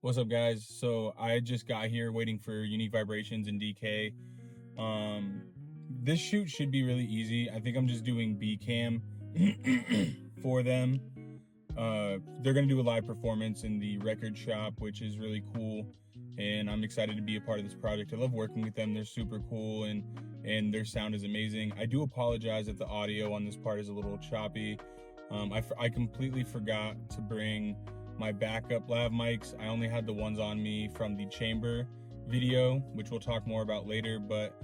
What's up, guys? So I just got here waiting for Unique Vibrations and DK. This shoot should be really easy. I think I'm just doing B cam for them. They're gonna do a live performance in the record shop, which is really cool, and I'm excited to be a part of this project. I love working with them. They're super cool, and their sound is amazing. I do apologize that the audio on this part is a little choppy. I completely forgot to bring my backup lav mics. I only had the ones on me from the chamber video, which we'll talk more about later, but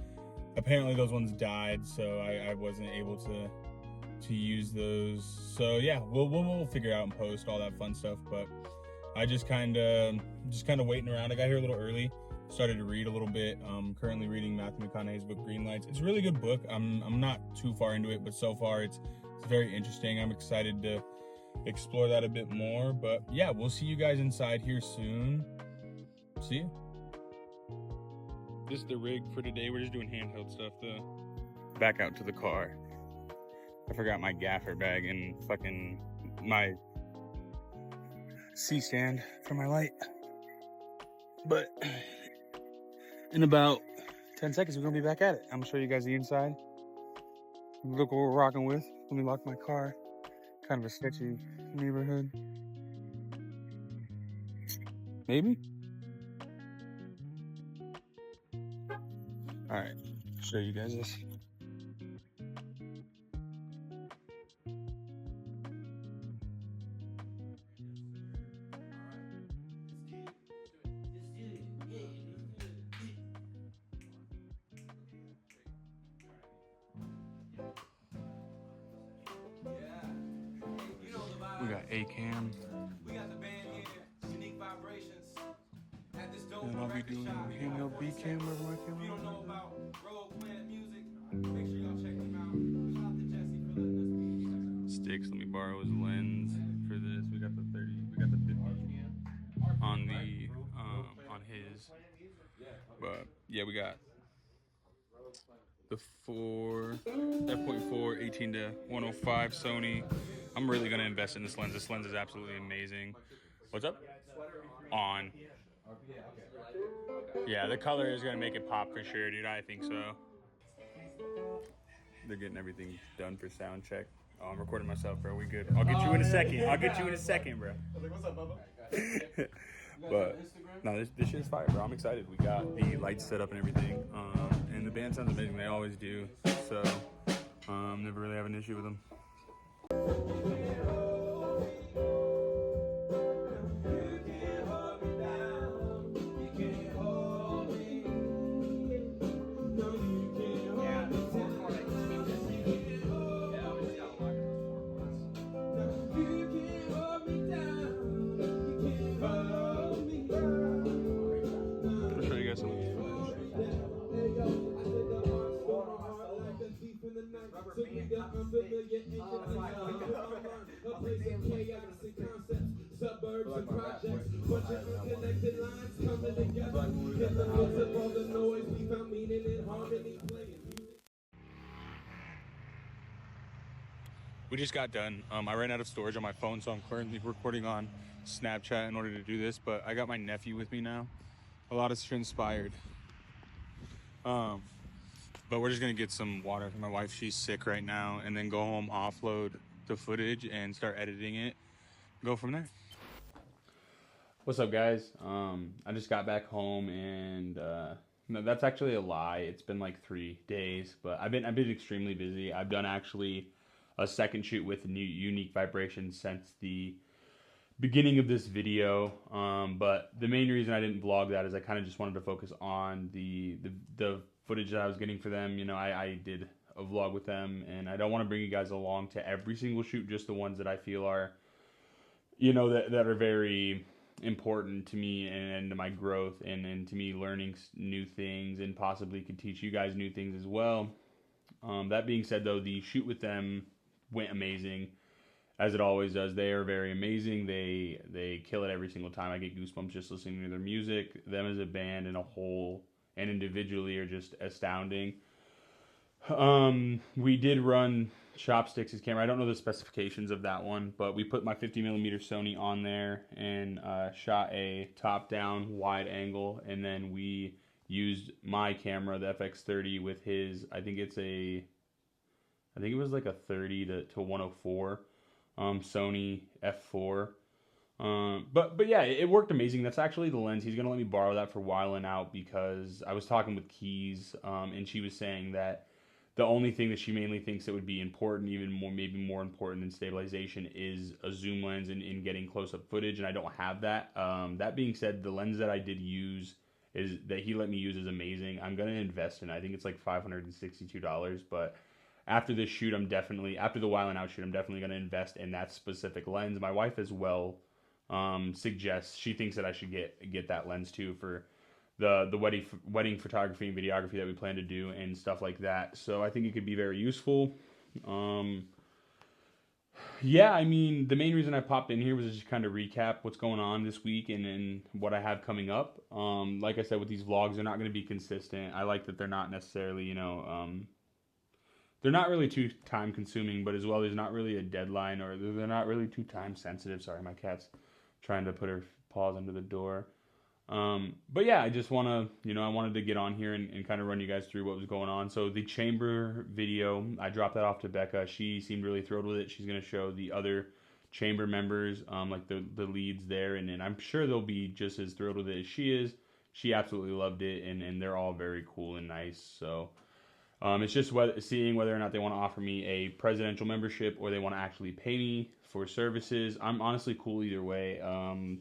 apparently those ones died, so I wasn't able to use those. So yeah, we'll figure out and post all that fun stuff, but I just kind of waiting around. I got here a little early, started to read a little bit. Currently reading Matthew McConaughey's book Green Lights. It's a really good book. I'm not too far into it, but so far it's very interesting. I'm excited to explore that a bit more, but yeah, we'll see you guys inside here soon. See you. This is the rig for today. We're just doing handheld stuff. Back out to the car. I forgot my gaffer bag and fucking my C-stand for my light. But in about 10 seconds, we're gonna be back at it. I'm gonna show you guys the inside. Look what we're rocking with. Let me lock my car. Kind of a sketchy neighborhood. Maybe? All right, show you guys this. We got A-cam. We got the band here, Unique Vibrationz. At this dope And I'll be doing handheld B-cam wherever my camera. If you don't know about Rogue Plant Music, make sure y'all check them out. Shout out to Jesse for letting us. Sticks, let me borrow his lens for this. We got the 30, we got the 50 on the on his. But yeah, we got the f.4 18 to 105 Sony. I'm really gonna invest in this lens. This lens is absolutely amazing. What's up? On. Yeah, the color is gonna make it pop for sure, dude. I think so. They're getting everything done for sound check. Oh, I'm recording myself, bro. We good. I'll get you in a second. I'll get you in a second, bro. What's up, Bubba? But no, this shit's fire, bro. I'm excited. We got the lights set up and everything, and the band sounds amazing. They always do. So never really have an issue with them. Suburbs and projects, bunch of unconnected lines coming together. In the midst of all the noise, we found meaning in harmony playing. We just got done. I ran out of storage on my phone, so I'm currently recording on Snapchat in order to do this, but I got my nephew with me now. A lot has transpired. But we're just gonna get some water for my wife. She's sick right now, and then go home, offload the footage, and start editing it. Go from there. What's up, guys? I just got back home, and no, that's actually a lie. It's been like 3 days, but I've been extremely busy. I've done actually a second shoot with Unique Vibrationz since the beginning of this video, but the main reason I didn't vlog that is I kind of just wanted to focus on the footage that I was getting for them. You know, I did a vlog with them, and I don't want to bring you guys along to every single shoot, just the ones that I feel are, you know, that are very important to me and to my growth, and to me learning new things, and possibly could teach you guys new things as well. That being said, though, the shoot with them went amazing, as it always does. They are very amazing. They kill it every single time. I get goosebumps just listening to their music. Them as a band in a whole and individually are just astounding. We did run chopsticks his camera. I don't know the specifications of that one, but we put my 50mm Sony on there and shot a top-down wide angle, and then we used my camera, the FX30, with his. I think it was like a 30 to 104 Sony f4. But yeah, it worked amazing. That's actually the lens. He's gonna let me borrow that for while and out, because I was talking with Keys, and she was saying that the only thing that she mainly thinks that would be important, even more, maybe more important than stabilization, is a zoom lens and in getting close-up footage, and I don't have that. That being said, the lens that I did use that he let me use is amazing. I'm gonna invest in it. I think it's like $562, but after this shoot, after the while and out shoot, I'm definitely gonna invest in that specific lens. My wife as well suggests, she thinks that I should get that lens too for the wedding photography and videography that we plan to do and stuff like that. So I think it could be very useful. Yeah, I mean, the main reason I popped in here was just kind of recap what's going on this week and what I have coming up. Like I said, with these vlogs, they're not going to be consistent. I like that they're not necessarily, they're not really too time consuming, but as well, there's not really a deadline, or they're not really too time sensitive. Sorry, my cat's trying to put her paws under the door. But yeah, I just want to, I wanted to get on here and kind of run you guys through what was going on. So the chamber video, I dropped that off to Becca. She seemed really thrilled with it. She's going to show the other chamber members, like the leads there. And I'm sure they'll be just as thrilled with it as she is. She absolutely loved it. And they're all very cool and nice. So, it's just seeing whether or not they want to offer me a presidential membership or they want to actually pay me for services. I'm honestly cool either way.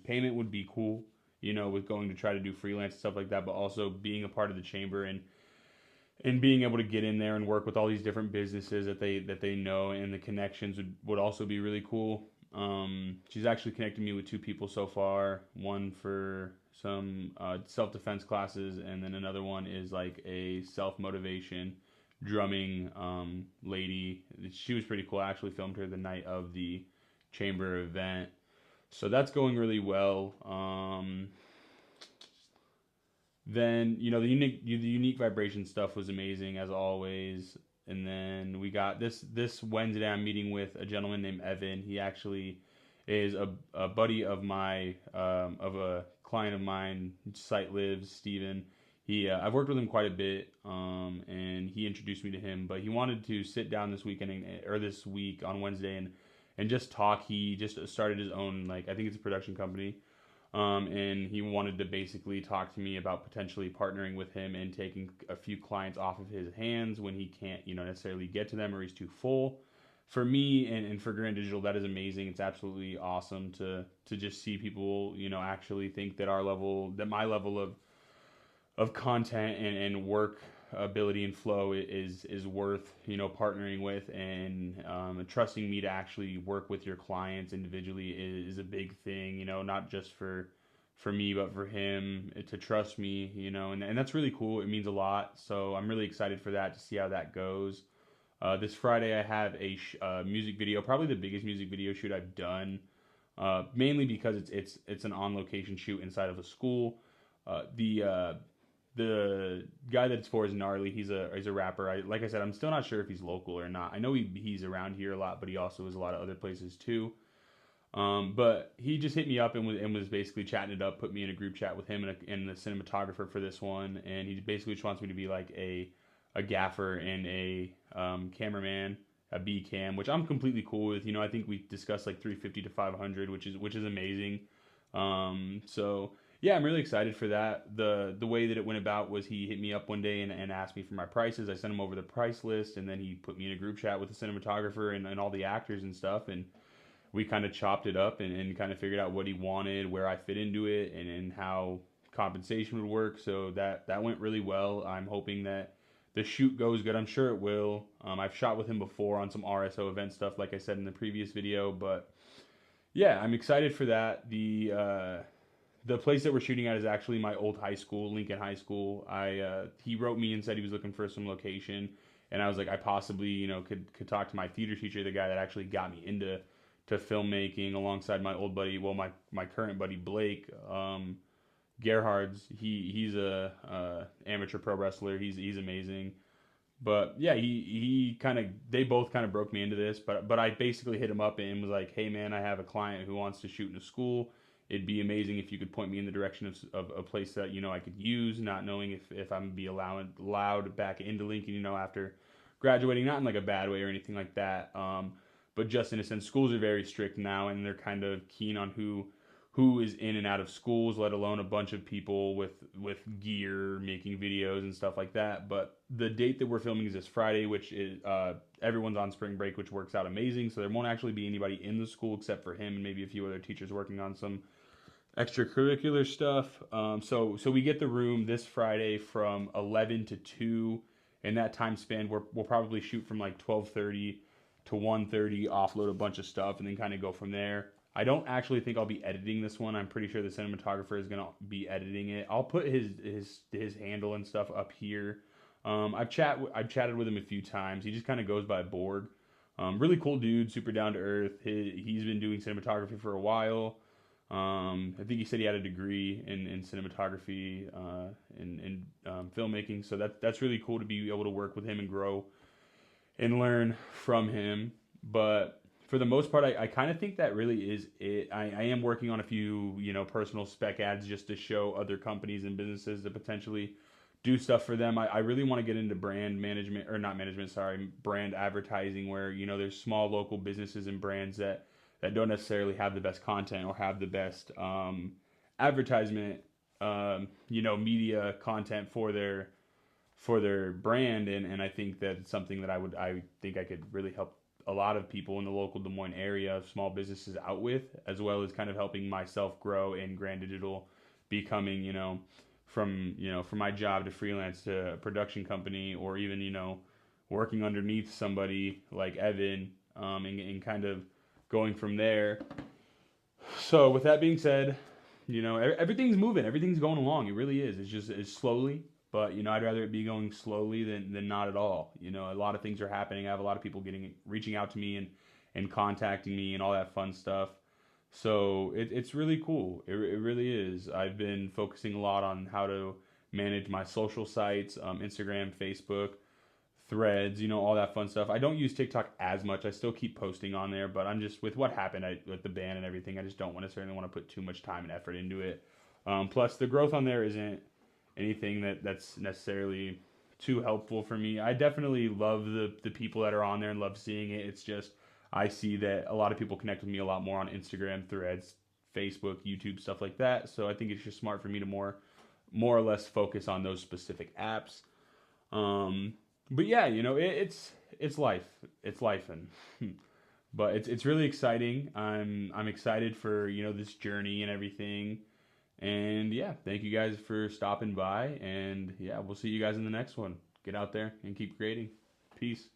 Payment would be cool, with going to try to do freelance and stuff like that, but also being a part of the chamber and being able to get in there and work with all these different businesses that they know, and the connections would also be really cool. She's actually connected me with 2 people so far, one for some self-defense classes, and then another one is like a self-motivation drumming lady. She was pretty cool. I actually filmed her the night of the chamber event. So that's going really well. Then, the unique vibration stuff was amazing as always. And then we got this Wednesday, I'm meeting with a gentleman named Evan. He actually is a buddy of of a client of mine, Site Lives, Steven. I've worked with him quite a bit, and he introduced me to him, but he wanted to sit down this weekend, or this week on Wednesday, and just talk. He just started his own, I think it's a production company, and he wanted to basically talk to me about potentially partnering with him and taking a few clients off of his hands when he can't, necessarily get to them, or he's too full. For me and for Grand Digital, that is amazing. It's absolutely awesome to just see people, actually think that my level of content and work ability and flow is worth, partnering with, and trusting me to actually work with your clients individually is a big thing, not just for me, but for him to trust me, and that's really cool. It means a lot. So I'm really excited for that, to see how that goes. This Friday I have a music video, probably the biggest music video shoot I've done, mainly because it's an on-location shoot inside of a school. The guy that it's for is Gnarly. He's a rapper. Like I said, I'm still not sure if he's local or not. I know he's around here a lot, but he also is a lot of other places too. But he just hit me up and was basically chatting it up, put me in a group chat with him and the cinematographer for this one, and he basically just wants me to be like a gaffer and a cameraman, a B cam, which I'm completely cool with. I think we discussed like 350 to 500, which is amazing. So yeah, I'm really excited for that. The way that it went about was he hit me up one day and asked me for my prices. I sent him over the price list, and then he put me in a group chat with the cinematographer and all the actors and stuff, and we kind of chopped it up and kind of figured out what he wanted, where I fit into it, and how compensation would work. So that went really well. I'm hoping that the shoot goes good. I'm sure it will. I've shot with him before on some RSO event stuff, like I said in the previous video, but yeah, I'm excited for that. The place that we're shooting at is actually my old high school, Lincoln High School. He wrote me and said he was looking for some location, and I was like, I possibly, could talk to my theater teacher, the guy that actually got me into filmmaking, alongside my old buddy, well, my current buddy Blake Gerhards. He's a amateur pro wrestler. He's amazing. But yeah, they both kind of broke me into this, but I basically hit him up and was like, hey man, I have a client who wants to shoot in a school. It'd be amazing if you could point me in the direction of a place that, you know, I could use, not knowing if I'm gonna be allowed back into Lincoln, you know, after graduating, not in like a bad way or anything like that. But just in a sense, schools are very strict now, and they're kind of keen on who is in and out of schools, let alone a bunch of people with gear making videos and stuff like that. But the date that we're filming is this Friday, which is everyone's on spring break, which works out amazing. So there won't actually be anybody in the school except for him and maybe a few other teachers working on some extracurricular stuff. So we get the room this Friday from 11 to 2. In that time span, we'll probably shoot from like 12:30 to 1:30, offload a bunch of stuff, and then kind of go from there. I don't actually think I'll be editing this one. I'm pretty sure the cinematographer is gonna be editing it. I'll put his handle and stuff up here. I've chatted with him a few times. He just kind of goes by Borg. Really cool dude, super down to earth. He's been doing cinematography for a while. I think he said he had a degree in cinematography and filmmaking. So that's really cool to be able to work with him and grow and learn from him. But for the most part, I kind of think that really is it. I am working on a few, you know, personal spec ads just to show other companies and businesses to potentially do stuff for them. I really want to get into brand management, or not management, sorry, brand advertising, where, you know, there's small local businesses and brands that don't necessarily have the best content or have the best advertisement, you know, media content for their brand. And I think that's something that I think I could really help a lot of people in the local Des Moines area of small businesses out with, as well as kind of helping myself grow in Grand Digital, becoming, you know, from my job to freelance to a production company, or even, you know, working underneath somebody like Evan, and kind of going from there. So with that being said, you know, everything's moving, everything's going along. It really is. It's slowly. But, you know, I'd rather it be going slowly than not at all. You know, a lot of things are happening. I have a lot of people reaching out to me and contacting me and all that fun stuff. So it's really cool. It really is. I've been focusing a lot on how to manage my social sites, Instagram, Facebook, Threads, you know, all that fun stuff. I don't use TikTok as much. I still keep posting on there, but I'm just, with what happened with the ban and everything, I just don't necessarily want to put too much time and effort into it. Plus, the growth on there isn't anything that's necessarily too helpful for me. I definitely love the people that are on there and love seeing it. It's just, I see that a lot of people connect with me a lot more on Instagram, Threads, Facebook, YouTube, stuff like that. So I think it's just smart for me to more or less focus on those specific apps. But yeah, you know, it's life. It's life, and but it's really exciting. I'm excited for, you know, this journey and everything. And yeah, thank you guys for stopping by, and yeah, we'll see you guys in the next one. Get out there and keep creating. Peace.